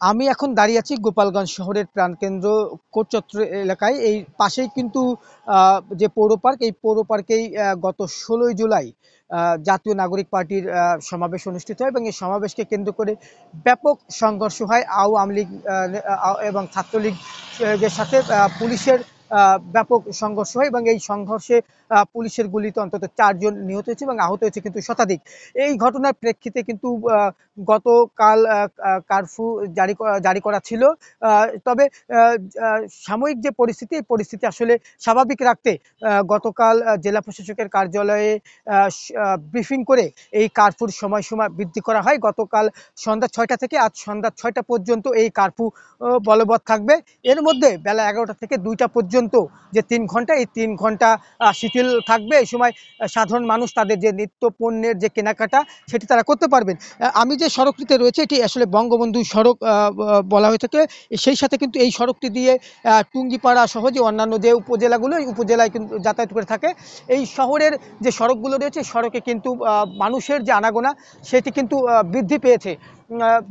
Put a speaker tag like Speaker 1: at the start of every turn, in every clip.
Speaker 1: আমি এখন দাঁড়িয়ে আছি গোপালগঞ্জ শহরের প্রাণকেন্দ্র কোটচত্র এলাকায়। এই পাশেই কিন্তু যে পৌর পার্ক, এই পৌর পার্কেই গত ১৬ই জুলাই জাতীয় নাগরিক পার্টির সমাবেশ অনুষ্ঠিত হয় এবং এই সমাবেশকে কেন্দ্র করে ব্যাপক সংঘর্ষ হয় আওয়ামী লীগ এবং ছাত্রলীগের সাথে। পুলিশের ব্যাপক সংঘর্ষ হয় এবং এই সংঘর্ষে পুলিশের গুলিতে অন্তত ৪ জন নিহত হয়েছে এবং আহত হয়েছে কিন্তু শতাধিক। এই ঘটনার প্রেক্ষিতে কিন্তু গতকাল কারফিউ জারি করা ছিল। তবে সাময়িক যে পরিস্থিতি, এই পরিস্থিতি আসলে স্বাভাবিক রাখতে গতকাল জেলা প্রশাসকের কার্যালয়ে ব্রিফিং করে এই কারফিউর সময়সীমা বৃদ্ধি করা হয়। গতকাল সন্ধ্যা ৬টা থেকে আজ সন্ধ্যা ৬টা পর্যন্ত এই কারফিউ বলবৎ থাকবে। এর মধ্যে বেলা ১১টা থেকে ২টা পর্যন্ত যে ৩ ঘন্টা, এই ৩ ঘন্টা শিথিল থাকবে। এই সময় সাধারণ মানুষ তাদের যে নিত্য পণ্যের যে কেনাকাটা সেটি তারা করতে পারবেন। আমি যে সড়কটিতে রয়েছে এটি আসলে বঙ্গবন্ধু সড়ক বলা হয়ে থাকে। সেই সাথে কিন্তু এই সড়কটি দিয়ে টুঙ্গিপাড়া সহ যে অন্যান্য যে উপজেলাগুলো, এই উপজেলায় কিন্তু যাতায়াত করে থাকে। এই শহরের যে সড়কগুলো রয়েছে, সড়কে কিন্তু মানুষের যে আনাগোনা সেটি কিন্তু বৃদ্ধি পেয়েছে।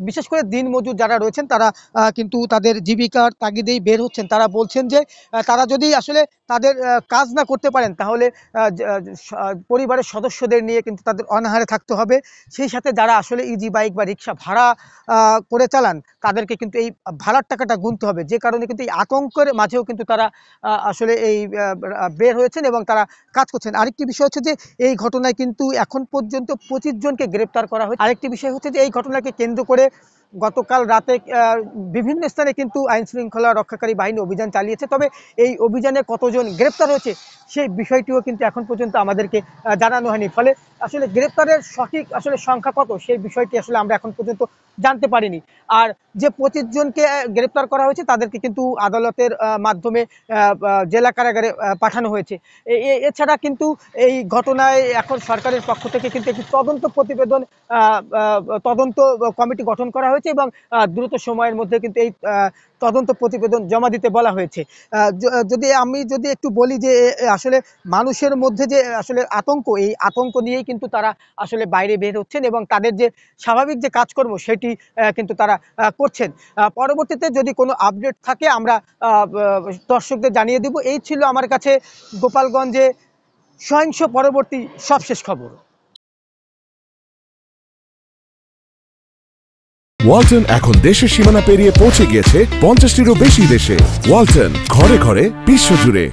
Speaker 1: বিশেষ করে দিনমজুর যারা রয়েছেন তারা কিন্তু তাদের জীবিকার তাগিদেই বের হচ্ছেন। তারা বলছেন যে তারা যদি আসলে তাদের কাজ না করতে পারেন তাহলে পরিবারের সদস্যদের নিয়ে কিন্তু তাদের অনাহারে থাকতে হবে। সেই সাথে যারা আসলে ইজি বাইক বা রিক্সা ভাড়া করে চালান তাদেরকে কিন্তু এই ভাড়ার টাকাটা গুনতে হবে। যে কারণে কিন্তু এই আতঙ্কের মাঝেও কিন্তু তারা আসলে এই বের হয়েছেন এবং তারা কাজ করছেন। আরেকটি বিষয় হচ্ছে যে এই ঘটনায় কিন্তু এখন পর্যন্ত ২৫ জনকে গ্রেপ্তার করা হয়েছে। আরেকটি বিষয় হচ্ছে যে এই ঘটনাকে কেন্দ্র করে গতকাল রাতে বিভিন্ন স্থানে কিন্তু আইন শৃঙ্খলা রক্ষাকারী বাহিনী অভিযান চালিয়েছে। তবে এই অভিযানে কতজন গ্রেপ্তার হয়েছে সেই বিষয়টিও কিন্তু এখন পর্যন্ত আমাদেরকে জানানো হয়নি। ফলে আসলে গ্রেপ্তারের সঠিক আসলে সংখ্যা কত সেই বিষয়টি আসলে আমরা এখন পর্যন্ত জানতে পারিনি। আর যে ২৫ জনকে গ্রেপ্তার করা হয়েছে তাদেরকে কিন্তু আদালতের মাধ্যমে জেলা কারাগারে পাঠানো হয়েছে। এছাড়া কিন্তু এই ঘটনায় এখন সরকারের পক্ষ থেকে কিন্তু একটি তদন্ত প্রতিবেদন তদন্ত কমিটি গঠন করা হয়েছে এবং দ্রুত সময়ের মধ্যে কিন্তু এই তদন্ত প্রতিবেদন জমা দিতে বলা হয়েছে। আমি যদি একটু বলি যে আসলে মানুষের মধ্যে যে আসলে আতঙ্ক, এই আতঙ্ক নিয়েই কিন্তু তারা আসলে বাইরে বের হচ্ছেন এবং তাদের যে স্বাভাবিক যে কাজকর্ম সেটি কিন্তু তারা করছেন। পরবর্তীতে যদি কোনো আপডেট থাকে আমরা দর্শকদের জানিয়ে দেব। এই ছিল আমার কাছে গোপালগঞ্জে সহিংস পরবর্তী সবশেষ খবর।
Speaker 2: ওয়ালটন এখন দেশের সীমানা পেরিয়ে পৌঁছে গিয়েছে ৫০টিরও বেশি দেশে। ওয়ালটন, ঘরে ঘরে বিশ্বজুড়ে।